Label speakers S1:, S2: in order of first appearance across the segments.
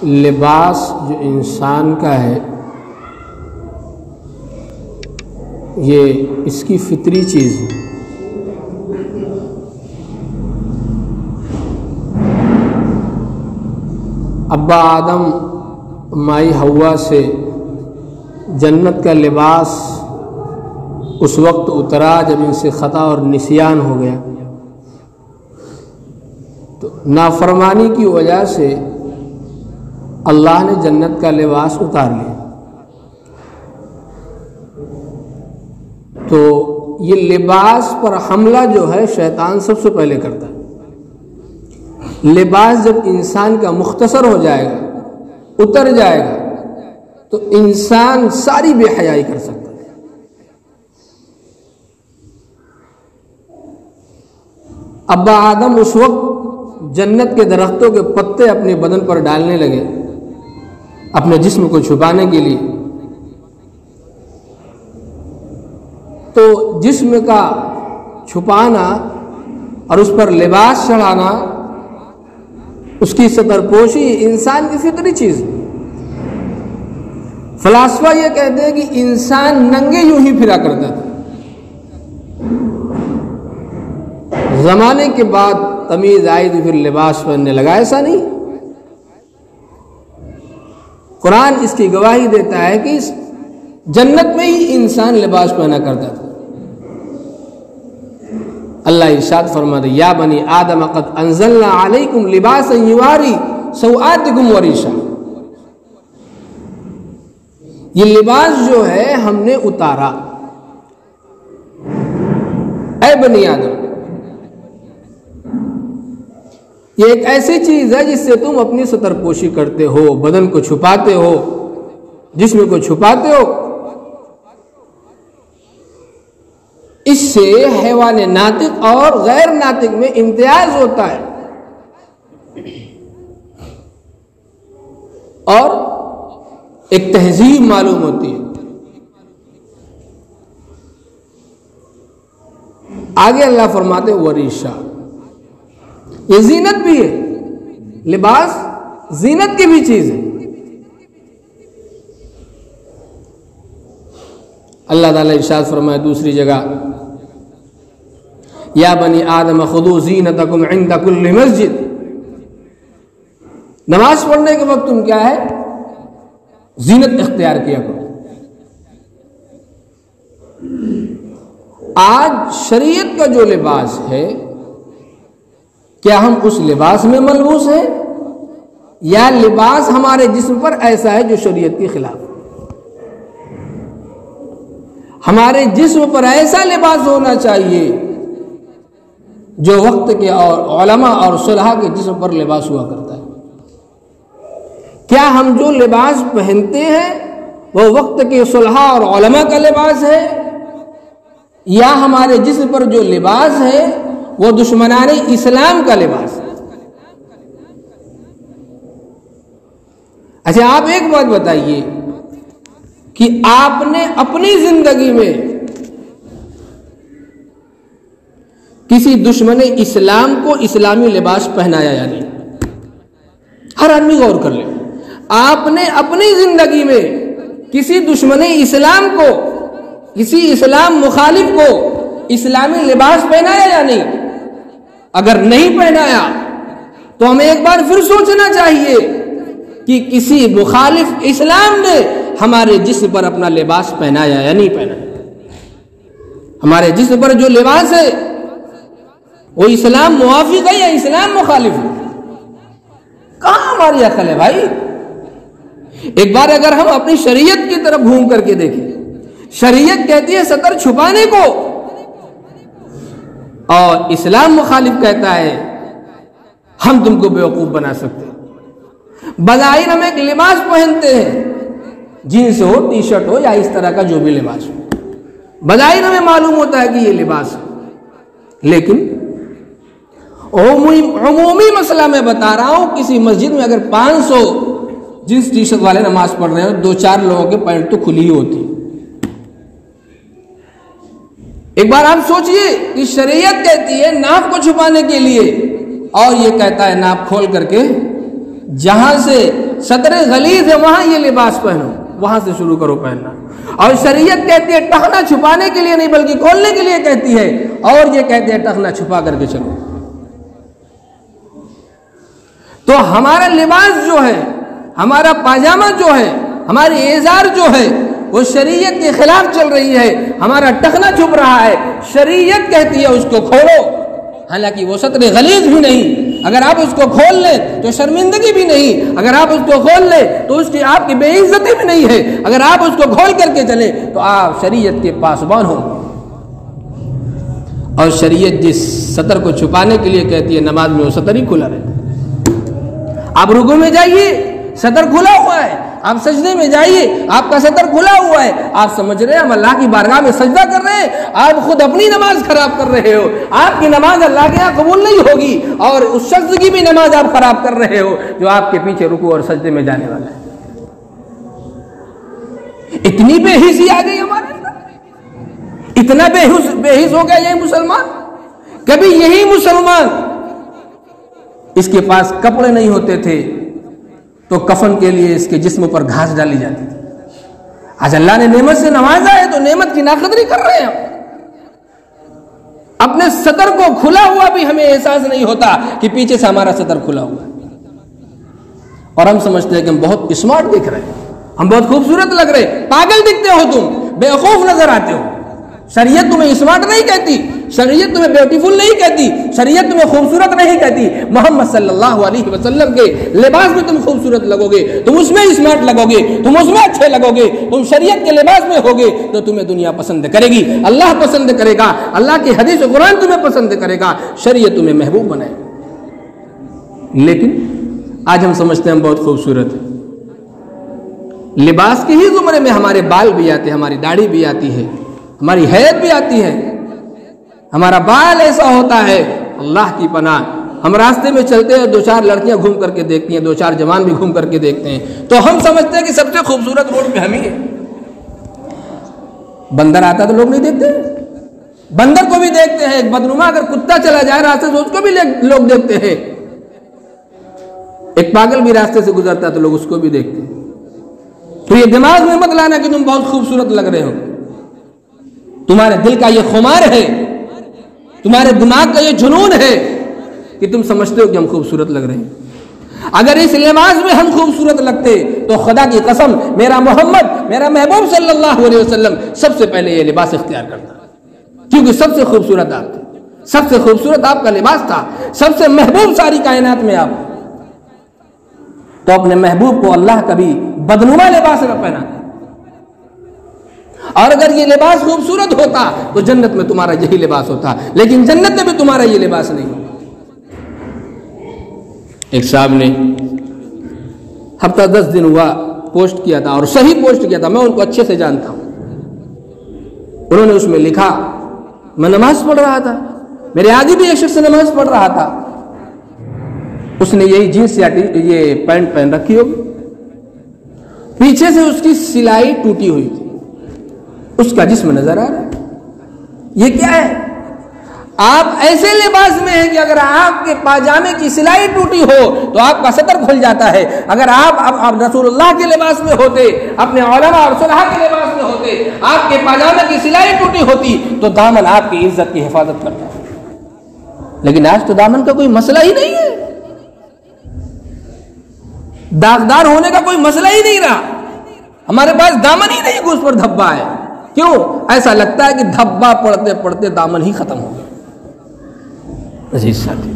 S1: لباس جو انسان کا ہے یہ اس کی فطری چیز ہے۔ ابا آدم مائی حوا سے جنت کا لباس اس وقت اترا جب ان سے خطا اور نسیان ہو گیا، تو نافرمانی کی وجہ سے اللہ نے جنت کا لباس اتار لیا۔ تو یہ لباس پر حملہ جو ہے شیطان سب سے پہلے کرتا ہے۔ لباس جب انسان کا مختصر ہو جائے گا، اتر جائے گا، تو انسان ساری بے حیائی کر سکتا ہے۔ ابا آدم اس وقت جنت کے درختوں کے پتے اپنے بدن پر ڈالنے لگے اپنے جسم کو چھپانے کے لیے، تو جسم کا چھپانا اور اس پر لباس چڑھانا، اس کی ستر پوشی انسان کی فطری چیز ہے۔ فلاسفہ یہ کہتے ہیں کہ انسان ننگے یوں ہی پھرا کرتا تھا، زمانے کے بعد تمیز آئی تو پھر لباس پہننے لگا، ایسا نہیں۔ قرآن اس کی گواہی دیتا ہے کہ جنت میں ہی انسان لباس پہنا کرتا تھا۔ اللہ ارشاد فرماتے یا بنی آدم قد انزلنا علیکم لباسا یواری سوآتکم وریشا، یہ لباس جو ہے ہم نے اتارا۔ اے بنی آدم، یہ ایک ایسی چیز ہے جس سے تم اپنی ستر پوشی کرتے ہو، بدن کو چھپاتے ہو، جسم کو چھپاتے ہو۔ اس سے حیوان ناطق اور غیر ناطق میں امتیاز ہوتا ہے، اور ایک تہذیب معلوم ہوتی ہے۔ آگے اللہ فرماتے وریشا، یہ زینت بھی ہے، لباس زینت کی بھی چیز ہے۔ اللہ تعالیٰ ارشاد فرمائے دوسری جگہ یا بنی آدم خذوا زینتکم عند کل مسجد، نماز پڑھنے کے وقت تم کیا ہے، زینت اختیار کیا کرو۔ آج شریعت کا جو لباس ہے، کیا ہم اس لباس میں ملبوس ہیں، یا لباس ہمارے جسم پر ایسا ہے جو شریعت کے خلاف؟ ہمارے جسم پر ایسا لباس ہونا چاہیے جو وقت کے اور علماء اور صلحاء کے جسم پر لباس ہوا کرتا ہے۔ کیا ہم جو لباس پہنتے ہیں وہ وقت کے صلحاء اور علماء کا لباس ہے، یا ہمارے جسم پر جو لباس ہے وہ دشمنان اسلام کا لباس ہے؟ اچھا آپ ایک بات بتائیے کہ آپ نے اپنی زندگی میں کسی دشمن اسلام کو اسلامی لباس پہنایا یا نہیں؟ ہر آدمی غور کر لے، آپ نے اپنی زندگی میں کسی دشمن اسلام کو، کسی اسلام مخالف کو اسلامی لباس پہنایا یا نہیں؟ اگر نہیں پہنایا تو ہمیں ایک بار پھر سوچنا چاہیے کہ کسی مخالف اسلام نے ہمارے جسم پر اپنا لباس پہنایا یا نہیں پہنایا۔ ہمارے جسم پر جو لباس ہے وہ اسلام موافق ہے یا اسلام مخالف ہے؟ کہاں ہماری عقل ہے بھائی؟ ایک بار اگر ہم اپنی شریعت کی طرف گھوم کر کے دیکھیں، شریعت کہتی ہے ستر چھپانے کو، اور اسلام مخالف کہتا ہے ہم تم کو بیوقوف بنا سکتے ہیں۔ بظاہر ہم ایک لباس پہنتے ہیں، جینس ہو، ٹی شرٹ ہو، یا اس طرح کا جو بھی لباس ہو، بظاہر ہمیں معلوم ہوتا ہے کہ یہ لباس ہے، لیکن عمومی مسئلہ میں بتا رہا ہوں، کسی مسجد میں اگر 500 جینس ٹی شرٹ والے نماز پڑھ رہے ہیں، 2-4 لوگوں کے پینٹ تو کھلی ہوتی۔ ایک بار آپ سوچئے کہ شریعت کہتی ہے ناف کو چھپانے کے لیے، اور یہ کہتا ہے ناف کھول کر کے جہاں سے صدر غلیظ ہے وہاں یہ لباس پہنو، وہاں سے شروع کرو پہننا. اور شریعت کہتی ہے ٹخنا چھپانے کے لیے نہیں بلکہ کھولنے کے لیے کہتی ہے، اور یہ کہتے ہیں ٹخنا چھپا کر کے چلو. تو ہمارا لباس جو ہے، ہمارا پاجامہ جو ہے، ہماری ازار جو ہے، وہ شریعت کے خلاف چل رہی ہے. ہمارا ٹخنا چھپ رہا ہے، شریعت کہتی ہے اس کو کھولو، حالانکہ وہ سطر غلیظ بھی نہیں. اگر آپ اس کو کھول لیں تو شرمندگی بھی نہیں، اگر آپ اس کو کھول لیں تو اس کی آپ کی بے عزتی بھی نہیں ہے. اگر آپ اس کو کھول کر کے چلیں تو آپ شریعت کے پاسبان ہوں. اور شریعت جس سطر کو چھپانے کے لیے کہتی ہے نماز میں وہ سطر ہی کھلا رہتا ہے. آپ رکوع میں جائیے سطر کھلا ہوا ہے، آپ سجدے میں جائیے آپ کا سطر کھلا ہوا ہے. آپ سمجھ رہے ہیں ہم اللہ کی بارگاہ میں سجدہ کر رہے ہیں، آپ خود اپنی نماز خراب کر رہے ہو. آپ کی نماز اللہ کے یہاں قبول نہیں ہوگی، اور اس شخص کی بھی نماز آپ خراب کر رہے ہو جو آپ کے پیچھے رکوع اور سجدے میں جانے والا ہے. اتنی بے حسی آ گئی ہمارے اندر، اتنا بے حس ہو گیا یہ مسلمان. کبھی یہی مسلمان اس کے پاس کپڑے نہیں ہوتے تھے تو کفن کے لیے اس کے جسم پر گھاس ڈالی جاتی تھی. آج اللہ نے نعمت سے نوازا ہے تو نعمت کی ناقدری کر رہے ہیں. اپنے سطر کو کھلا ہوا بھی ہمیں احساس نہیں ہوتا کہ پیچھے سے ہمارا سطر کھلا ہوا ہے، اور ہم سمجھتے ہیں کہ ہم بہت اسمارٹ دکھ رہے ہیں، ہم بہت خوبصورت لگ رہے ہیں. پاگل دکھتے ہو تم، بیوقوف نظر آتے ہو. شریعت تمہیں اسمارٹ نہیں کہتی، شریعت تمہیں بیوٹیفل نہیں کہتی، شریعت تمہیں خوبصورت نہیں کہتی. محمد صلی اللہ علیہ وسلم کے لباس میں تم خوبصورت لگو گے، تم اس میں اسمارٹ لگو گے، تم اس میں اچھے لگو گے. تم شریعت کے لباس میں ہوگے تو تمہیں دنیا پسند کرے گی، اللہ پسند کرے گا، اللہ کی حدیث و قرآن تمہیں پسند کرے گا، شریعت تمہیں محبوب بنائے گا. لیکن آج ہم سمجھتے ہیں ہم بہت خوبصورت ہیں. لباس کے ہی زمرے میں ہمارے بال بھی آتے ہیں، ہماری داڑھی بھی آتی ہے، ہماری حیت بھی آتی ہے. ہمارا بال ایسا ہوتا ہے اللہ کی پناہ، ہم راستے میں چلتے ہیں، دو چار لڑکیاں گھوم کر کے دیکھتی ہیں، دو چار جوان بھی گھوم کر کے دیکھتے ہیں تو ہم سمجھتے ہیں کہ سب سے خوبصورت روڈ پہ ہم ہی ہے. بندر آتا تو لوگ نہیں دیکھتے، بندر کو بھی دیکھتے ہیں. ایک بدنما اگر کتا چلا جائے راستے سے اس کو بھی لوگ دیکھتے ہیں. ایک پاگل بھی راستے سے گزرتا ہے تو لوگ اس کو بھی دیکھتے ہیں. تو یہ دماغ میں مت لانا کہ تم بہت خوبصورت لگ رہے ہو. تمہارے دل کا یہ خمار ہے، تمہارے دماغ کا یہ جنون ہے کہ تم سمجھتے ہو کہ ہم خوبصورت لگ رہے ہیں. اگر اس لباس میں ہم خوبصورت لگتے تو خدا کی قسم میرا محمد، میرا محبوب صلی اللہ علیہ وسلم سب سے پہلے یہ لباس اختیار کرتا، کیونکہ سب سے خوبصورت آپ تھے، سب سے خوبصورت آپ کا لباس تھا، سب سے محبوب ساری کائنات میں آپ. تو اپنے محبوب کو اللہ کبھی بدنما لباس میں پہنا. اور اگر یہ لباس خوبصورت ہوتا تو جنت میں تمہارا یہی لباس ہوتا، لیکن جنت میں بھی تمہارا یہ لباس نہیں. ایک صاحب نے ہفتہ 10 دن ہوا پوسٹ کیا تھا، اور صحیح پوسٹ کیا تھا، میں ان کو اچھے سے جانتا ہوں. انہوں نے اس میں لکھا میں نماز پڑھ رہا تھا، میرے آگے بھی ایک شخص نماز پڑھ رہا تھا، اس نے یہی جینس یا یہ پینٹ پہن رکھی ہوگی، پیچھے سے اس کی سلائی ٹوٹی ہوئی تھی، اس کا جسم نظر آ رہا ہے. یہ کیا ہے؟ آپ ایسے لباس میں ہیں کہ اگر آپ کے پاجامے کی سلائی ٹوٹی ہو تو آپ کا سطر کھل جاتا ہے. اگر آپ رسول اللہ کے لباس میں ہوتے، اپنے علماء اور صلحاء کے لباس میں ہوتے، آپ کے پاجامے کی سلائی ٹوٹی ہوتی تو دامن آپ کی عزت کی حفاظت کرتا. لیکن آج تو دامن کا کوئی مسئلہ ہی نہیں ہے، داغدار ہونے کا کوئی مسئلہ ہی نہیں رہا. ہمارے پاس دامن ہی نہیں کہ اس پر دھبا ہے. کیوں؟ ایسا لگتا ہے کہ دھبا پڑتے پڑتے دامن ہی ختم ہو گیا. عزیز ساتھی،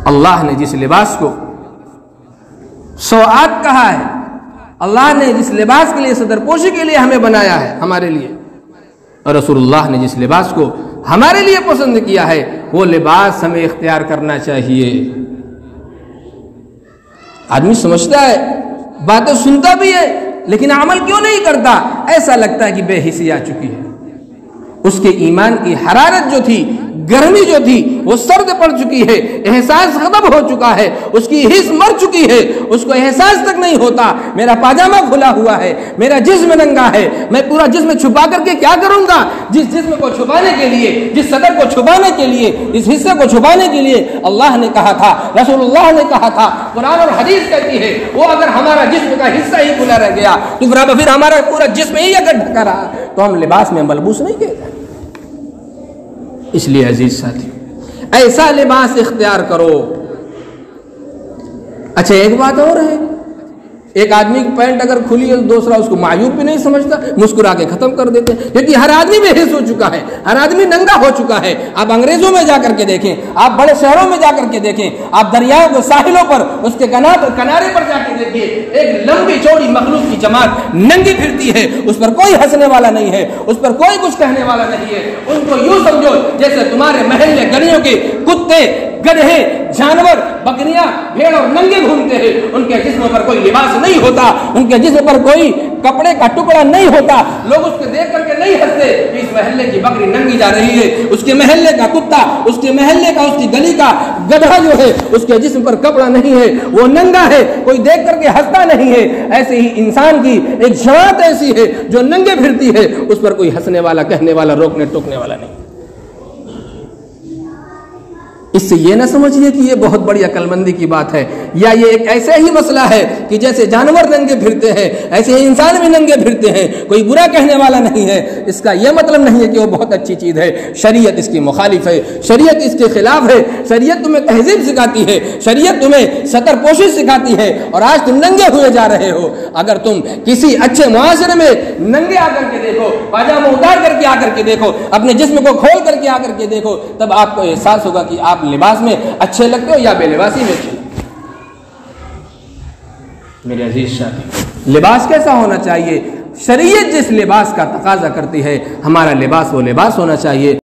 S1: اللہ نے جس لباس کو سوآت کہا ہے، اللہ نے جس لباس کے لیے صدر پوشی کے لیے ہمیں بنایا ہے ہمارے لیے، اور رسول اللہ نے جس لباس کو ہمارے لیے پسند کیا ہے وہ لباس ہمیں اختیار کرنا چاہیے. آدمی سمجھتا ہے، باتیں سنتا بھی ہے، لیکن عمل کیوں نہیں کرتا؟ ایسا لگتا ہے کہ بے حسی آ چکی ہے. اس کے ایمان کی حرارت جو تھی گرمی جو تھی وہ سرد پڑ چکی ہے، احساس ختم ہو چکا ہے، اس کی حس مر چکی ہے، اس کو احساس تک نہیں ہوتا میرا پاجامہ کھلا ہوا ہے، میرا جسم ننگا ہے، میں پورا جسم چھپا کر کے کیا کروں گا؟ جس جسم کو چھپانے کے لیے، جس صدر کو چھپانے کے لیے، اس حصے کو چھپانے کے لیے اللہ نے کہا تھا، رسول اللہ نے کہا تھا، قرآن اور حدیث کہتی ہے، وہ اگر ہمارا جسم کا حصہ ہی کھلا رہ گیا تو پھر ہمارا پورا جسم ہی اگر ڈھکا رہا تو ہم لباس میں ملبوس نہیں کیے جائیں۔ اس لیے عزیز ساتھی ایسا لباس اختیار کرو۔ اچھا ایک بات اور ہے، ایک آدمی کی پینٹ اگر کھلی ہے تو دوسرا اس کو معیوب بھی نہیں سمجھتا، مسکرا کے ختم کر دیتے ہیں، کیونکہ ہر آدمی بے حس ہو چکا ہے، ہر آدمی ننگا ہو چکا ہے۔ آپ انگریزوں میں جا کر کے دیکھیں، آپ بڑے شہروں میں جا کر کے دیکھیں، آپ دریاؤں کے ساحلوں پر اس کے کنارے پر جا کے دیکھیے، ایک لمبی چوڑی مخلوق کی جماعت ننگی پھرتی ہے، اس پر کوئی ہنسنے والا نہیں ہے، اس پر کوئی کچھ کہنے والا نہیں ہے۔ ان کو یوں سمجھو جیسے تمہارے محلے گلیوں کے کتے، گدھے، جانور، بکریاں، بھیڑ اور ننگے گھومتے ہیں، ان کے جسم پر کوئی لباس نہیں ہوتا، ان کے جسم پر کوئی کپڑے کا ٹکڑا نہیں ہوتا، لوگ اس کو دیکھ کر کے نہیں ہنستے کہ اس محلے کی بکری ننگی جا رہی ہے، اس کے محلے کا کتا، اس کے محلے کا، اس کی گلی کا گدھا جو ہے اس کے جسم پر کپڑا نہیں ہے، وہ ننگا ہے، کوئی دیکھ کر کے ہنستا نہیں ہے۔ ایسے ہی انسان کی ایک جماعت ایسی ہے جو ننگے پھرتی ہے، اس پر کوئی ہنسنے والا، کہنے والا، روکنے ٹوکنے والا نہیں۔ اس سے یہ نہ سمجھیے کہ یہ بہت بڑی عقل مندی کی بات ہے، یا یہ ایک ایسا ہی مسئلہ ہے کہ جیسے جانور ننگے پھرتے ہیں ایسے ہی انسان بھی ننگے پھرتے ہیں، کوئی برا کہنے والا نہیں ہے۔ اس کا یہ مطلب نہیں ہے کہ وہ بہت اچھی چیز ہے، شریعت اس کی مخالف ہے، شریعت اس کے خلاف ہے، شریعت تمہیں تہذیب سکھاتی ہے، شریعت تمہیں ستر پوشی سکھاتی ہے، اور آج تم ننگے ہوئے جا رہے ہو۔ اگر تم کسی اچھے معاشرے میں ننگے آ کر کے دیکھو، پاجامہ اتار کر کے آ کر کے دیکھو، اپنے جسم کو کھول کر کے آ کر کے دیکھو، تب آپ کو احساس ہوگا کہ آپ لباس میں اچھے لگتے ہو یا بے لباسی میں اچھے لگتے ہو۔ میرے عزیز ساتھی، لباس کیسا ہونا چاہیے؟ شریعت جس لباس کا تقاضا کرتی ہے ہمارا لباس وہ لباس ہونا چاہیے۔